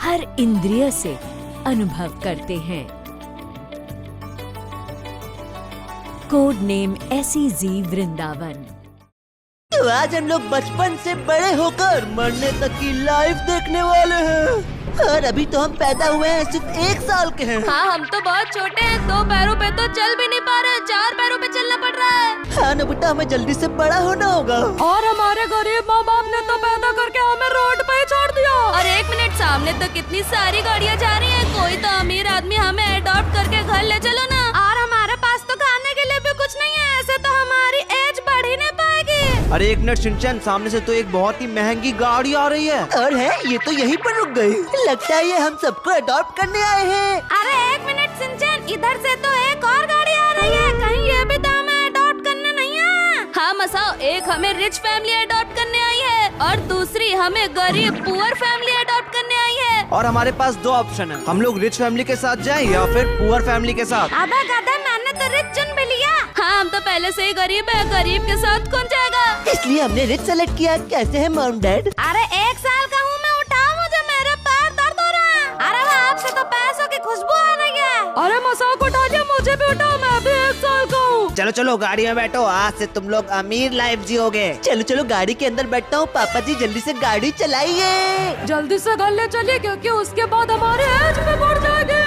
हर इंद्रिय से अनुभव करते हैं। Code name SEZ Vrindavan. तो आज हम लोग बचपन से बड़े होकर मरने तक की लाइफ देखने वाले हैं। और अभी तो हम पैदा हुए हैं, सिर्फ 1 साल के हैं। हाँ, हम तो बहुत छोटे हैं, 2 पैरों पे तो चल भी नहीं पा रहे, 4 पैरों पे चलना पड़ रहा है। हाँ ना बेटा, हमें जल्दी से बड़ा होना होगा। और हमारे गरीब माँ बाप ने तो पैदा करके हमें रोड पे छोड़ दिया। और 1 मिनट, सामने तो कितनी सारी गाड़ियाँ जा रही हैं। कोई तो अमीर आदमी हमें अडॉप्ट करके घर ले चलो ना। और हमारे पास तो खाने के लिए भी कुछ नहीं है, ऐसे तो हमारी एज बढ़ ही नहीं पाएगी। अरे 1 मिनट शिनचैन, सामने से तो एक बहुत ही महंगी गाड़ी आ रही है। और है, ये तो यहीं पर रुक गई। लगता है ये हम सबको अडॉप्ट करने आए हैं। अरे 1 मिनट सिंचन, इधर से तो एक और गाड़ी आ रही है, कहीं ये भी तो हमें अडॉप्ट करने नहीं है। हाँ मसाओ, एक हमें रिच फैमिली अडॉप्ट करने आई है और दूसरी हमें गरीब पुअर फैमिली अडॉप्ट करने आई है। और हमारे पास 2 ऑप्शन है, हम लोग रिच फैमिली के साथ जाएं या फिर पुअर फैमिली के साथ। अबे गधा, मैंने तो रिच चुन भी लिया। हाँ, हम तो पहले से ही गरीब है, गरीब के साथ कौन जाएगा? इसलिए हमने रिच सेलेक्ट किया। कैसे है मॉम डैड? अरे 1 साल का हूँ मैं, उठाओ मुझे, मेरे पैर दर्द हो रहा है। अरे वाह, आपसे तो पैसों की खुशबू आ रही है। अरे मसाक उठा लिया, मुझे भी उठाओ, मैं भी 1 साल का हूँ। चलो चलो गाड़ी में बैठो, आज से तुम लोग अमीर लाइफ जियोगे। चलो चलो गाड़ी के अंदर बैठता हूँ। पापा जी जल्दी से गाड़ी चलाइए। जल्दी से घर ले चलिए, क्योंकि उसके बाद हमारे एज में बढ़ जाएगी।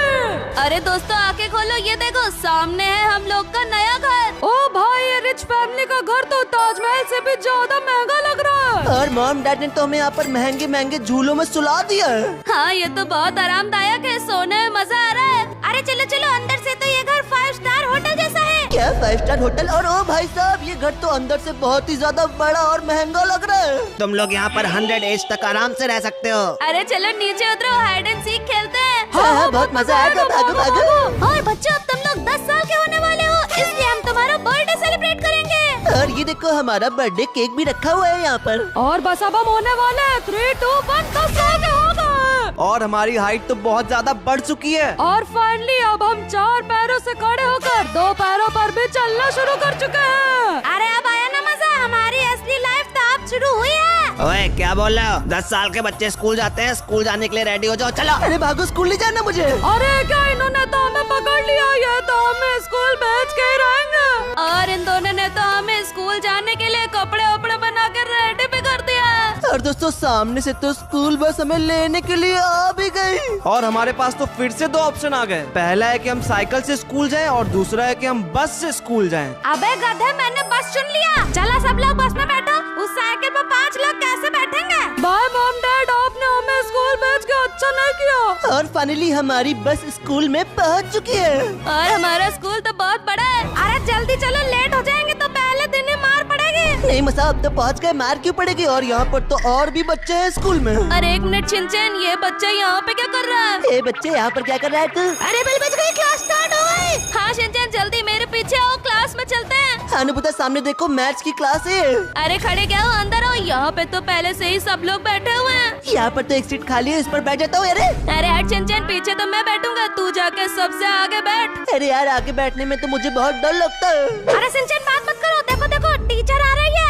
अरे दोस्तों, आके खोलो, ये देखो सामने है हम लोग का नया घर। ओ भाई, ये रिच फैमिली का घर तो ताजमहल से भी ज्यादा महंगा लग रहा है। और मॉम डैड ने तो हमें यहाँ पर महंगे महंगे झूलों में सुला दिया है। हाँ, ये तो बहुत आरामदायक है, सोने में मजा आ रहा है। अरे चलो चलो, अंदर से तो ये घर 5 स्टार होटल जैसा है। क्या 5 स्टार होटल? और ओ भाई साहब, ये घर तो अंदर से बहुत ही ज्यादा बड़ा और महंगा लग रहा है। तुम लोग यहाँ पर 100 एज तक आराम से रह सकते हो। अरे चलो नीचे उतरो, हाइड एंड सीक खेलते हैं। हाँ, बहुत मजा आएगा, भागो भागो। और बच्चों, अब तुम लोग 10 साल के होने वाले हो, इसलिए हम तुम्हारा बर्थडे सेलिब्रेट करेंगे। और ये देखो, हमारा बर्थडे केक भी रखा हुआ है यहाँ पर। और बस अब हम होने वाले हैं 3, 2, 1, 10 साल के हो गए। और हमारी हाइट तो बहुत ज्यादा बढ़ चुकी है। और फाइनली अब हम 4 पैरों से खड़े होकर 2 पैरों पर भी चलना शुरू कर चुके हैं। अरे अब आया ना मजा, हमारी असली लाइफ तो अब शुरू हुई है। ओए, क्या बोल रहे हो? 10 साल के बच्चे स्कूल जाते हैं, स्कूल जाने के लिए रेडी हो जाओ, चलो। अरे भागो, स्कूल ले जाना मुझे। अरे क्या, इन्होंने तो हमें पकड़ लिया, ये तो हमें स्कूल भेज के ही रहेंगे। और इन दोनों ने तो हमें स्कूल जाने के लिए कपड़े वपड़े बना कर रेडी भी कर दिया। और दोस्तों, सामने से तो स्कूल बस हमें लेने के लिए आ भी गई। और हमारे पास तो फिर से 2 ऑप्शन आ गए। पहला है कि हम साइकिल से स्कूल जाएं और दूसरा है कि हम बस से स्कूल जाएं। अबे गधे, मैंने बस चुन लिया। चला सब लोग बस में बैठो। उस साइकिल पर 5 लोग कैसे बैठेंगे? बाय मॉम डैड, आपने हमें स्कूल भेज के अच्छा नहीं किया। और फाइनली हमारी बस स्कूल में पहुंच चुकी है। और हमारा स्कूल तो बहुत बड़ा है। अरे जल्दी चलो, लेट हो जाएंगे तो पहले दिन ही मार पड़ेगी। नहीं मसा, अब तो पहुंच गए, मार क्यों पड़ेगी? और यहाँ पर तो और भी बच्चे हैं स्कूल में। अरे 1 मिनट शिनचैन, ये बच्चा यहाँ पे क्या कर रहा है? ए बच्चे, यहाँ पर क्या कर रहा है तू? अरे बेल बज गई, क्लास स्टार्ट हो गई। हाँ शिनचैन, जल्दी मेरे पीछे आओ, क्लास में चलते हैं। अनुभूता, सामने देखो, मैथ्स की क्लास है। अरे खड़े क्या हो, अंदर आओ। यहाँ पे तो पहले से ही सब लोग बैठे हुए हैं। यहाँ पर तो एक सीट खाली है, इस पर बैठ जाता हूँ। अरे हट शिनचैन, पीछे तो मैं बैठूंगा, तू जाके सबसे आगे बैठ। अरे यार, आगे बैठने में तो मुझे बहुत डर लगता है। अरे शिनचैन, बात मत करो, देखो देखो टीचर आ रही है।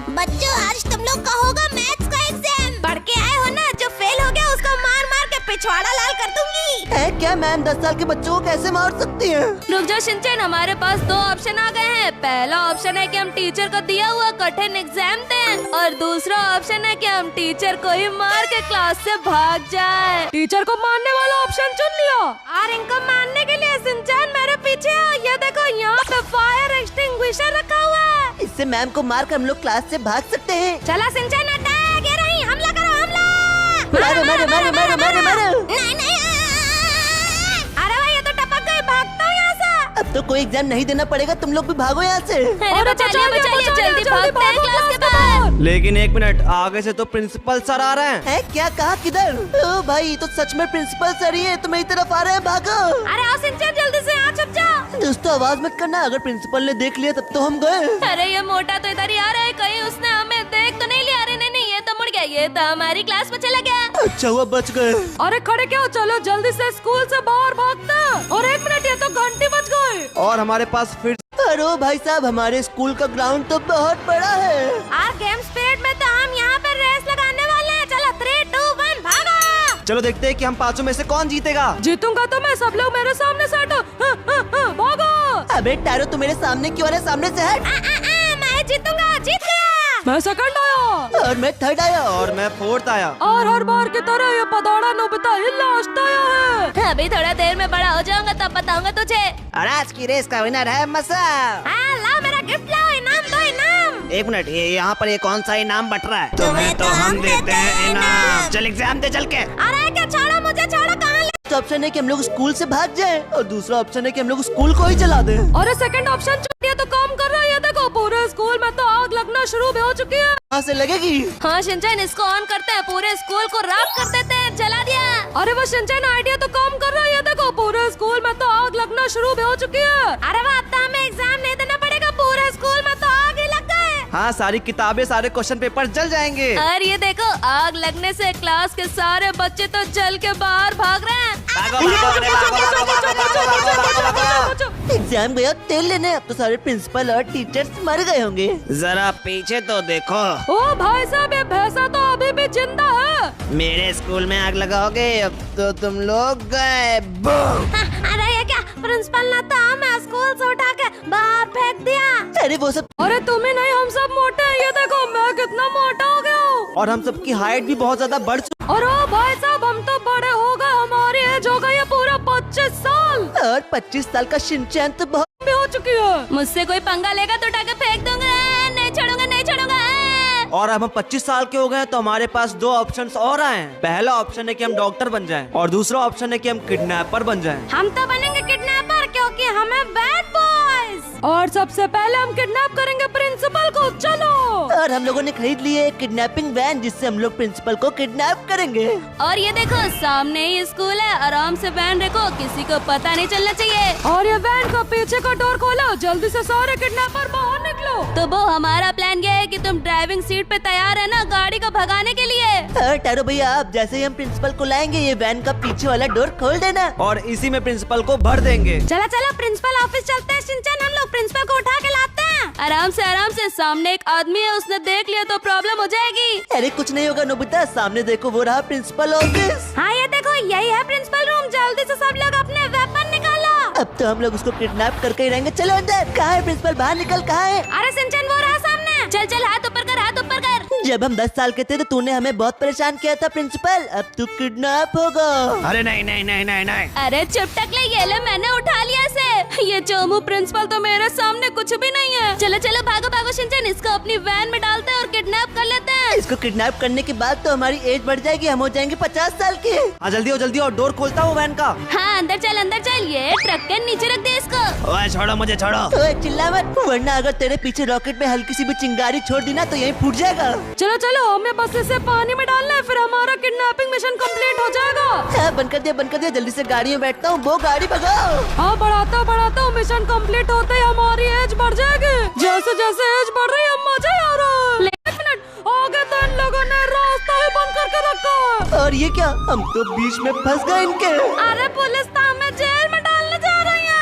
बच्चों, आज तुम लोग का होगा मैथ्स का एग्जाम। पढ़ के आए हो ना? जो फेल हो गया उसको मार मार के पिछवाड़ा लाल कर दूंगी। है क्या मैम, 10 साल के बच्चों को कैसे मार सकती हैं? रुक जाओ शिनचैन, हमारे पास 2 ऑप्शन आ गए हैं। पहला ऑप्शन है कि हम टीचर को दिया हुआ कठिन एग्जाम दें, और दूसरा ऑप्शन है कि हम टीचर को ही मार के क्लास से भाग जाए। टीचर को मारने वाला ऑप्शन चुन लिया। और इनको मारने के लिए शिनचैन मेरे पीछे आओ। ये देखो, यहाँ पे फायर एक्सटिंग्विशर रखा हुआ है। इससे मैम को मार कर हम लोग क्लास से भाग सकते हैं। चला शिनचैन, अटैक! ये रही, हमला करो, हमला! मारो मारो मारो मारो मारो मारो। नहीं नहीं, अरे भाई, ये तो टपक गई, भागता हूँ यहाँ से। अब तो कोई एग्जाम नहीं देना पड़ेगा, तुम लोग भी भागो यहाँ से। अरे बचाइए बचाइए, जल्दी भागते हैं क्लास के बाहर। लेकिन 1 मिनट, आगे से तो प्रिंसिपल सर आ रहे हैं। है क्या? कहा? किधर? ओ भाई, तो सच में प्रिंसिपल सर ही है, तो मेरी तरफ आ रहे हैं, भागो। अरे आओ शिनचैन, जल्दी से यहाँ छुप जाओ। दोस्तों, आवाज मत करना, अगर प्रिंसिपल ने देख लिया तब तो हम गए। अरे ये मोटा तो इधर ही आ रहा है, कहीं उसने हमें देख तो नहीं लिया? अरे नहीं नहीं, ये तो मुड़ गया, ये तो हमारी क्लास में चला गया। अच्छा हुआ बच गए। अरे खड़े क्या हो, चलो जल्दी से स्कूल से बाहर भागते हैं। और 1 मिनट, ये तो घंटी बज गई। और हमारे पास फिर अरे भाई साहब, हमारे स्कूल का ग्राउंड तो बहुत बड़ा है। आज गेम्स पीरियड में तो हम यहाँ पर रेस लगाने वाले हैं। चलो 3, 2, 1 चलो देखते हैं कि हम पांचों में से कौन जीतेगा। जीतूंगा तो मैं, सब लोग मेरे सामने से हटो। भागो। अबे टैरो तू मेरे सामने क्यों आ रहा है? सामने से हट। मैं जीतूंगा, जीत गया। मैं सेकंड आया और मैं थर्ड आया। और मैं फोर्थ आया। और हर बार की तरह ये पदौड़ा नोबिता ही लास्ट आया है। अभी थोड़ा देर में बड़ा हो जाऊंगा तब बताऊंगा तुझे। और आज की रेस का विनर है मसा। लाओ मेरा गिफ्ट, लाओ इनाम दो, इनाम। एक मिनट, ये यहाँ पर ये कौन सा इनाम बट रहा है? तुम्हें तो हम देते हैं इनाम। चल एग्जाम दे चल के। अरे क्या, छोड़ो मुझे, छोड़ो। कहाँ ले? तो ऑप्शन है कि हम लोग स्कूल से भाग जाएं और दूसरा ऑप्शन है कि हम लोग स्कूल को ही चला दें। और सेकंड ऑप्शन छुट्टियां तो काम कर रहा है। देखो पूरे स्कूल में तो आग लगना शुरू भी हो चुकी है। कहाँ से लगेगी? हाँ शिनचैन, इसको ऑन करते हैं, पूरे स्कूल को राख कर देते हैं, जला दिया। अरे वो शिनचैन, आइडिया तो काम कर रहा है। देखो पूरे स्कूल में तो आग लगना शुरू भी हो चुकी है। अरे वाह, अब तो हमें एग्जाम नहीं देना पड़ेगा, पूरे स्कूल में तो आग ही लग गए। हाँ, सारी किताबें, सारे क्वेश्चन पेपर जल जाएंगे। और ये देखो, आग लगने से क्लास के सारे बच्चे तो जल के बाहर भाग रहे हैं। एग्जाम गया तेल लेने, अब तो सारे प्रिंसिपल और टीचर्स मर गए होंगे। जरा पीछे तो देखो। ओ भाई साहब, ये भैंसा तो अभी भी जिंदा है। मेरे स्कूल में आग लगाओगे, अब तो तुम लोग गए। बूम। अरे ये क्या, प्रिंसिपल ने तो हमें स्कूल से उठा के बाहर फेंक दिया। अरे वो सब, अरे तुम्हें नहीं, हम सब मोटे हैं। ये देखो मैं कितना मोटा हो गया हूँ। और हम सबकी हाइट भी बहुत ज्यादा बढ़ चुकी। और ओ भाई साहब, हम तो बड़े हो गए, हमारी एज हो गई है पूरा 25 साल। और 25 साल का शिनचैन तो बहुत भी हो चुकी है। मुझसे कोई पंगा लेगा तो उठा के फेंक दूंगा। नहीं छोड़ूंगा, नहीं छोड़ूंगा। और अब हम 25 साल के हो गए हैं, तो हमारे पास दो ऑप्शंस और आए हैं। पहला ऑप्शन है कि हम डॉक्टर बन जाएं और दूसरा ऑप्शन है कि हम किडनैपर बन जाएं। हम तो बनेंगे किडनैपर, क्योंकि हमें बैड बॉयज। और सबसे पहले हम किडनैप करेंगे प्रिंसिपल को। चलो। और हम लोगों ने खरीद ली है किडनैपिंग वैन, जिससे हम लोग प्रिंसिपल को किडनैप करेंगे। और ये देखो, सामने ही स्कूल है, आराम से वैन रखो, किसी को पता नहीं चलना चाहिए। और ये वैन का पीछे का डोर खोलो, जल्दी से सारे किडनैपर बाहर निकलो। तो वो हमारा प्लान ये है कि तुम ड्राइविंग सीट पे तैयार है ना गाड़ी को भगाने के लिए। टैरो भैया, आप जैसे ही हम प्रिंसिपल को लाएंगे, ये वैन का पीछे वाला डोर खोल देना। और इसी में प्रिंसिपल को भर देंगे। चलो चलो, प्रिंसिपल ऑफिस चलते हैं। शिनचैन, हम लोग प्रिंसिपल को उठा के लाते हैं। आराम से, आराम से। सामने एक आदमी है, उसने देख लिया तो प्रॉब्लम हो जाएगी। अरे कुछ नहीं होगा नोबिता, सामने देखो, वो रहा प्रिंसिपल ऑफिस। हाँ ये देखो, यही है प्रिंसिपल रूम। जल्दी से सब लोग अपने वेपन निकालो। अब तो हम लोग उसको किडनैप करके ही रहेंगे। चलो अंदर। कहाँ है प्रिंसिपल? बाहर निकल। कहाँ है? अरे शिनचैन, वो रहा सामने। चल चल, हाथ ऊपर कर, हाथ ऊपर कर। जब हम 10 साल के थे तो तूने हमें बहुत परेशान किया था प्रिंसिपल, अब तू किडनैप होगा। अरे नहीं नहीं नहीं नहीं नहीं। अरे चुप टकले, ये ले, मैंने उठा लिया इसे। ये चोमू प्रिंसिपल तो मेरे सामने कुछ भी नहीं है। चलो चलो, भागो भागो शिनचैन, इसको अपनी वैन में डालते हैं और किडनैप कर लेते हैं। इसको किडनैप करने के बाद तो हमारी एज बढ़ जाएगी, हम हो जाएंगे 50 साल के। हाँ जल्दी हो, जल्दी हो, डोर खोलता हूँ वैन का। हाँ अंदर चल, अंदर चल। ये ट्रक के नीचे रख दे इसको। ओए छोड़ो मुझे, छोड़ो। ओए चिल्ला मत, वरना अगर तेरे पीछे रॉकेट में हल्की सी भी चिंगारी छोड़ दी ना तो यहीं फूट जाएगा। चलो चलो, हमें बस इसे पानी में डालना है, फिर हमारा किडनैपिंग मिशन कंप्लीट हो जाएगा। हाँ, बंद कर दिया, बंद कर दिया। जल्दी से गाड़ी में बैठता हूँ, वो गाड़ी भगाओ। हाँ बढ़ाता बढ़ाता हूँ, मिशन कंप्लीट होते ही हमारी एज बढ़ जाएगी। जैसे जैसे एज बढ़ रही है मजा आ रहा है। एक मिनट, आगे तो इन लोगों ने रास्ता ही बंद करके रखा है। और ये क्या, हम तो बीच में फंस गए इनके। अरे पुलिस तो हमें जेल में डालने जा रही है।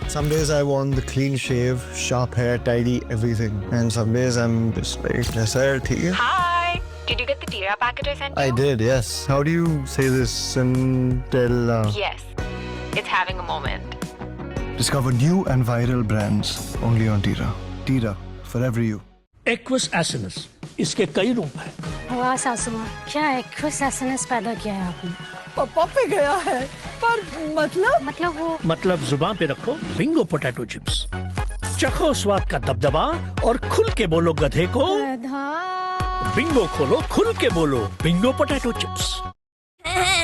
Some days I want the clean shave, sharp hair, tidy everything. And some days I'm just like, yes sir, ठीक है? Hi. Did you get the Tira packet I sent you? I did, yes. How do you say this until Yes. It's having a moment. discover new and viral brands only on Tira. Tira, forever you. Aqueous acinus, इसके कई रूप हैं। वाह सासू माँ, क्या aqueous acinus पैदा किया है आपने? पापा पे गया है, पर मतलब वो मतलब जुबान पे रखो बिंगो पोटैटो चिप्स, चखो स्वाद का दबदबा और खुल के बोलो गधे को बिंगो, खोलो खुल के बोलो बिंगो पोटैटो चिप्स।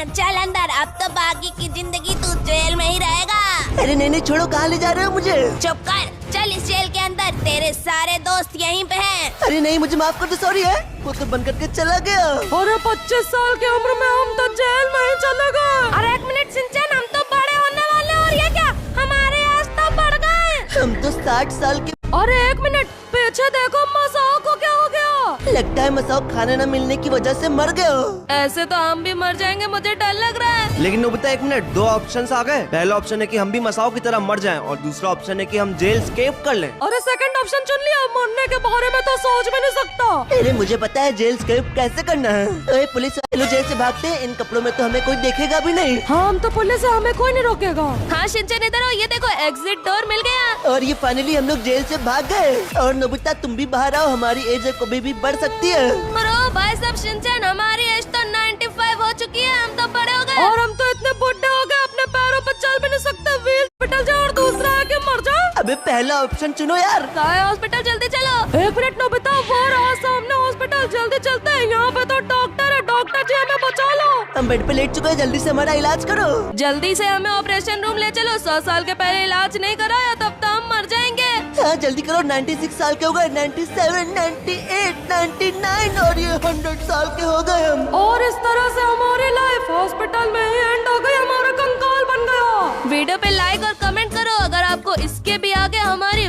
चल अंदर, अब तो बाकी की जिंदगी तू जेल में ही रहेगा। अरे नहीं नहीं, छोड़ो, कहाँ ले जा रहे हो मुझे? चुप कर, चल इस जेल के अंदर, तेरे सारे दोस्त यहीं पे हैं। अरे नहीं, मुझे माफ कर दो, सॉरी है, वो तो बंद करके चला गया। अरे 25 साल की उम्र में हम तो जेल में ही चले गए। अरे एक मिनट शिनचैन, हम तो बड़े होने वाले हैं, और ये क्या, हमारे आज तो बढ़ गए। हम तो 60 साल के। अरे एक मिनट, पीछे देखो, मजाक को क्या हो गया? लगता है मसाओ खाना न मिलने की वजह से मर गए हो। ऐसे तो हम भी मर जाएंगे, मुझे डर लग रहा है। लेकिन नोबिता एक मिनट, दो ऑप्शंस आ गए। पहला ऑप्शन है कि हम भी मसाओ की तरह मर जाएं और दूसरा ऑप्शन है कि हम जेल स्केप कर लें। अरे सेकंड ऑप्शन चुन लिया, मरने के बारे में तो सोच भी नहीं सकता। अरे मुझे पता है जेल स्केप कैसे करना है। अरे पुलिस वाले लोग जेल से भागते हैं, इन कपड़ों में तो हमें कोई देखेगा भी नहीं। हाँ, हम तो पुलिस है, हमें कोई नहीं रोकेगा। हाँ शिनचैन इधर हो, ये देखो एग्जिट डोर मिल गया। और ये फाइनली हम लोग जेल से भाग गए। और नोबिता तुम भी बाहर आओ, हमारी एज कभी भी बढ़ सकती है। अरे भाई साहब शिनचैन, हमारी एज तो 95 हो चुकी है, हम तो बड़े हो गए। और हम तो इतने बुढ़े हो गए, अपने पैरों पर चल भी नहीं सकते। व्हील हॉस्पिटल जाओ और दूसरा है कि मर जाओ। अबे पहला ऑप्शन चुनो यार। हॉस्पिटल जल्दी चलो। एक मिनट नोबिता, वो रहा सामने हॉस्पिटल, जल्दी चलते हैं। यहाँ पे तो डॉक्टर है, डॉक्टर जी हमें बचा लो। हम बेड पे लेट चुके हैं, जल्दी से हमारा इलाज करो। जल्दी से हमें ऑपरेशन रूम ले चलो। 100 साल के पहले इलाज नहीं कराया तब तो हम मर जाएंगे। हाँ जल्दी करो, 96 साल के हो गए, 97, 98, 99 और ये 100 साल के हो गए हम। और इस तरह से हमारी लाइफ हॉस्पिटल में ही एंड हो गई, हमारा कंकाल बन गया। वीडियो पे लाइक और कमेंट करो अगर आपको इसके भी आगे हमारी